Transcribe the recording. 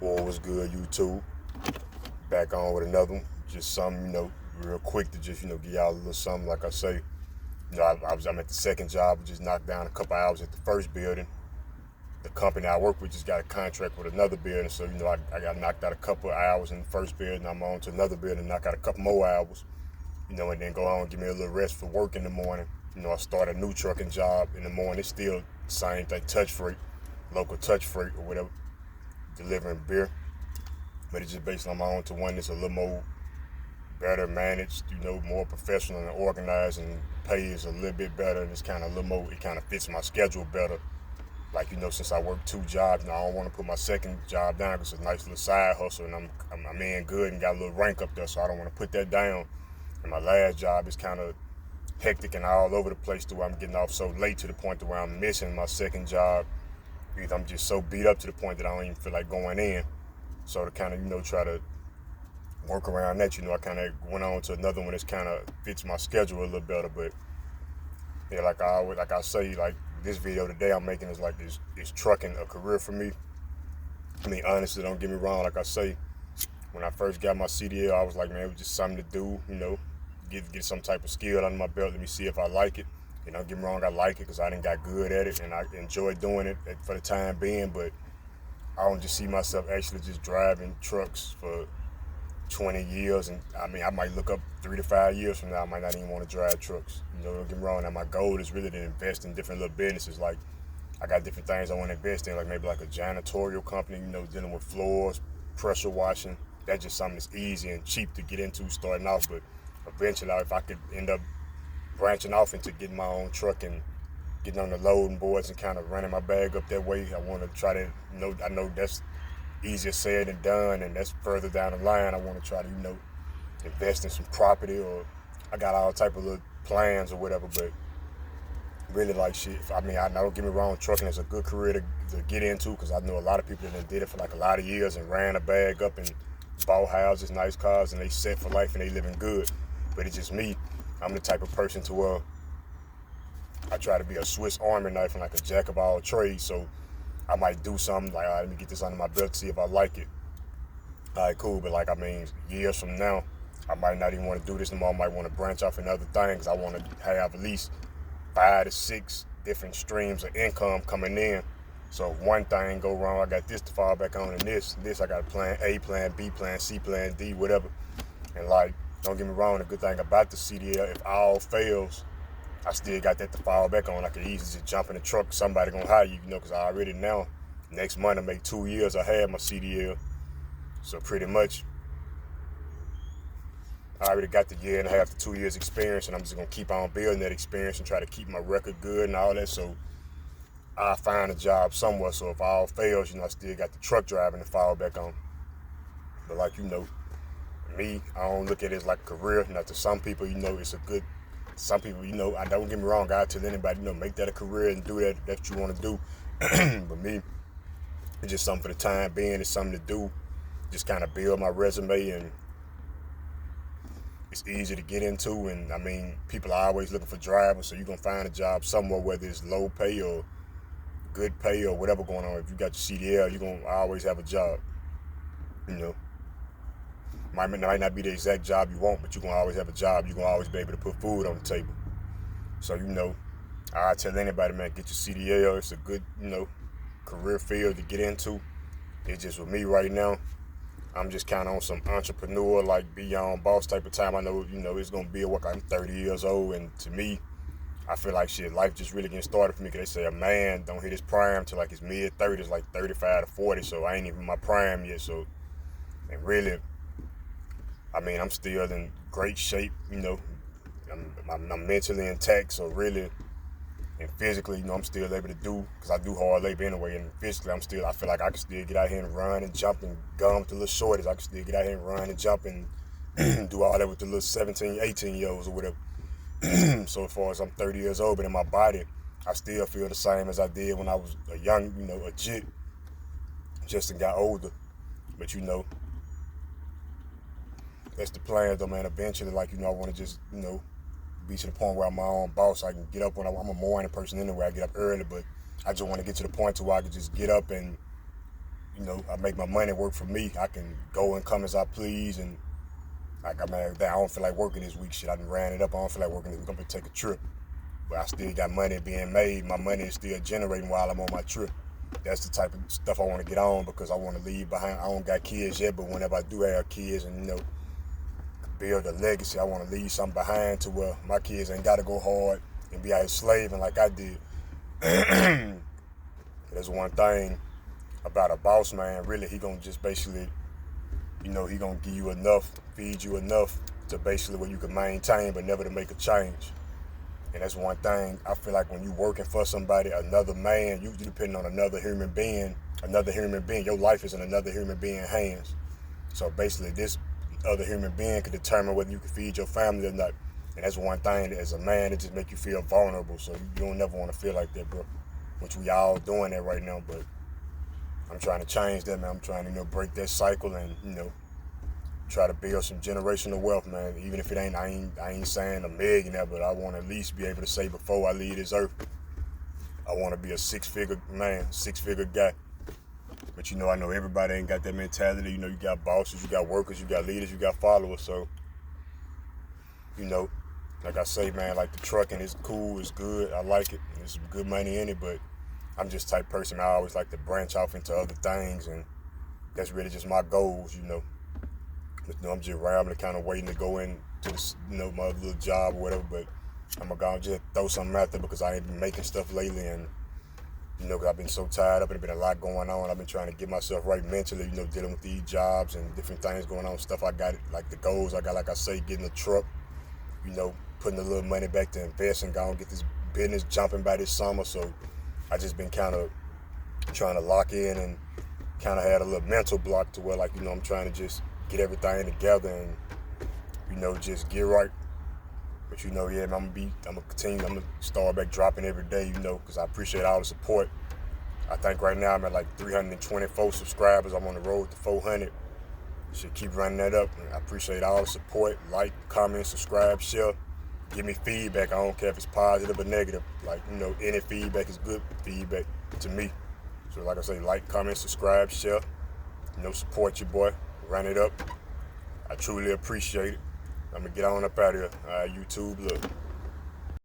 Or was good, YouTube? Back on with another one. Just something, real quick to just, give y'all a little something. Like I say, I'm at the second job. We just knocked down a couple hours at the first building. The company I work with just got a contract with another building, so I got knocked out a couple of hours in the first building. I'm on to another building, knock out a couple more hours, and then go on and give me a little rest for work in the morning. I start a new trucking job in the morning. It's still the same thing, touch freight, local touch freight or whatever, delivering beer. But it's just based on my own to one that's a little more better managed, more professional and organized, and pay is a little bit better. And it's kind of a little more, it kind of fits my schedule better. Like, since I work two jobs, I don't want to put my second job down because it's a nice little side hustle and I'm in good and got a little rank up there, so I don't want to put that down. And my last job is kind of hectic and all over the place to where I'm getting off so late to the point to where I'm missing my second job. Because I'm just so beat up to the point that I don't even feel like going in. So to kind of, try to work around that, I kind of went on to another one that kind of fits my schedule a little better. But yeah, like I say, like this video today I'm making is like is trucking a career for me. I mean, honestly, don't get me wrong. Like I say, when I first got my CDL, I was like, man, it was just something to do, get some type of skill under my belt. Let me see if I like it. And don't get me wrong, I like it because I didn't got good at it and I enjoy doing it for the time being. But I don't just see myself actually just driving trucks for 20 years. And I mean, I might look up 3 to 5 years from now, I might not even want to drive trucks. Don't get me wrong. Now, my goal is really to invest in different little businesses. Like, I got different things I want to invest in, like maybe like a janitorial company, dealing with floors, pressure washing. That's just something that's easy and cheap to get into starting off. But eventually, if I could end up branching off into getting my own truck and getting on the loading boards and kind of running my bag up that way, I want to try to, I know that's easier said than done, and that's further down the line. I want to try to, invest in some property, or I got all type of little plans or whatever, but really like shit. I mean, I don't get me wrong, trucking is a good career to get into because I know a lot of people that did it for like a lot of years and ran a bag up and bought houses, nice cars, and they set for life and they living good. But it's just me. I'm the type of person to where I try to be a Swiss Army knife and like a jack of all trades. So I might do something like, all right, let me get this under my belt to see if I like it. All right, cool. But like, I mean, years from now, I might not even want to do this anymore. I might want to branch off in other things. I want to have at least 5 to 6 different streams of income coming in. So if one thing go wrong, I got this to fall back on, and this I got plan A, plan B, plan C, plan D, whatever. And like, don't get me wrong, the good thing about the CDL, if all fails, I still got that to fall back on. I can easily just jump in the truck. Somebody gonna hire you, because I already now, next month I make 2 years I had my CDL. So pretty much, I already got the year and a half to 2 years experience, and I'm just gonna keep on building that experience and try to keep my record good and all that. So I find a job somewhere. So if all fails, I still got the truck driving to fall back on. But like, me, I don't look at it as like a career. Now to some people, it's a good. Some people, I don't get me wrong. I tell anybody, make that a career and do that you want to do. But me, it's just something for the time being. It's something to do. Just kind of build my resume, and it's easy to get into. And I mean, people are always looking for drivers, so you're gonna find a job somewhere, whether it's low pay or good pay or whatever going on. If you got your CDL, you're gonna always have a job. Might not be the exact job you want, but you're gonna always have a job. You're gonna always be able to put food on the table. So I tell anybody, man, get your CDL. It's a good, career field to get into. It's just with me right now, I'm just kind of on some entrepreneur, like be your own boss type of time. I know, it's gonna be a work. I'm 30 years old, and to me, I feel like shit, life just really getting started for me. Cause they say a man don't hit his prime till like his mid 30s, like 35 to 40. So I ain't even in my prime yet. So, and really, I mean, I'm still in great shape. I'm mentally intact. So really, and physically, I'm still able to do, because I do hard labor anyway. And physically, I feel like I can still get out here and run and jump and gum with the little shorties. I can still get out here and run and jump and do all that with the little 17, 18-year-olds or whatever. So as far as I'm 30 years old, but in my body, I still feel the same as I did when I was a young, a jit, just got older. But that's the plan though, man. Eventually, like, I want to just, be to the point where I'm my own boss. I can get up when I'm a morning person anyway. I get up early, but I just want to get to the point to where I can just get up and you know, I make my money work for me. I can go and come as I please, and like I don't feel like working this week. Shit, I done ran it up. I don't feel like working this week. I'm gonna take a trip, but I still got money being made. My money is still generating while I'm on my trip. That's the type of stuff I want to get on because I want to leave behind. I don't got kids yet, but whenever I do have kids and, you know, build a legacy, I want to leave something behind to where my kids ain't got to go hard and be out here slaving like I did. There's one thing about a boss man, really, he gonna just basically, you know, he gonna give you enough, feed you enough to basically where you can maintain, but never to make a change. And that's one thing I feel like when you working for somebody, another man, you depending on another human being, your life is in another human being's hands. So basically this other human being can determine whether you can feed your family or not. And that's one thing, as a man, it just make you feel vulnerable. So you don't never want to feel like that, bro. Which we all doing that right now, but I'm trying to change that, man. I'm trying to, you know, break that cycle and, you know, try to build some generational wealth, man. Even if it ain't, I ain't saying a millionaire, but I want to at least be able to say before I leave this earth, I want to be a six-figure man, six-figure guy. But you know, I know everybody ain't got that mentality. You know, you got bosses, you got workers, you got leaders, you got followers. So, you know, like I say, man, like the trucking is cool, it's good, I like it, there's some good money in it, but I'm just the type of person I always like to branch off into other things, and that's really just my goals, you know. But, you know, I'm just rambling, kind of waiting to go into this, you know, my other little job or whatever, but I'm gonna just throw something out there because I ain't been making stuff lately, and, you know, 'cause I've been so tired up and there's been a lot going on. I've been trying to get myself right mentally, you know, dealing with these jobs and different things going on, stuff I got, like the goals I got, like I say, getting a truck, you know, putting a little money back to invest and go and get this business jumping by this summer. So I just been kind of trying to lock in and kind of had a little mental block to where, like, you know, I'm trying to just get everything together and, you know, just get right. But, you know, yeah, I'm gonna continue, I'm gonna start back dropping every day, you know, because I appreciate all the support. I think right now I'm at like 324 subscribers. I'm on the road to 400. Should keep running that up. I appreciate all the support. Like, comment, subscribe, share. Give me feedback. I don't care if it's positive or negative. Like, you know, any feedback is good feedback to me. So like I say, like, comment, subscribe, share. You know, support your boy. Run it up. I truly appreciate it. I'm gonna get on up out of here. YouTube, look.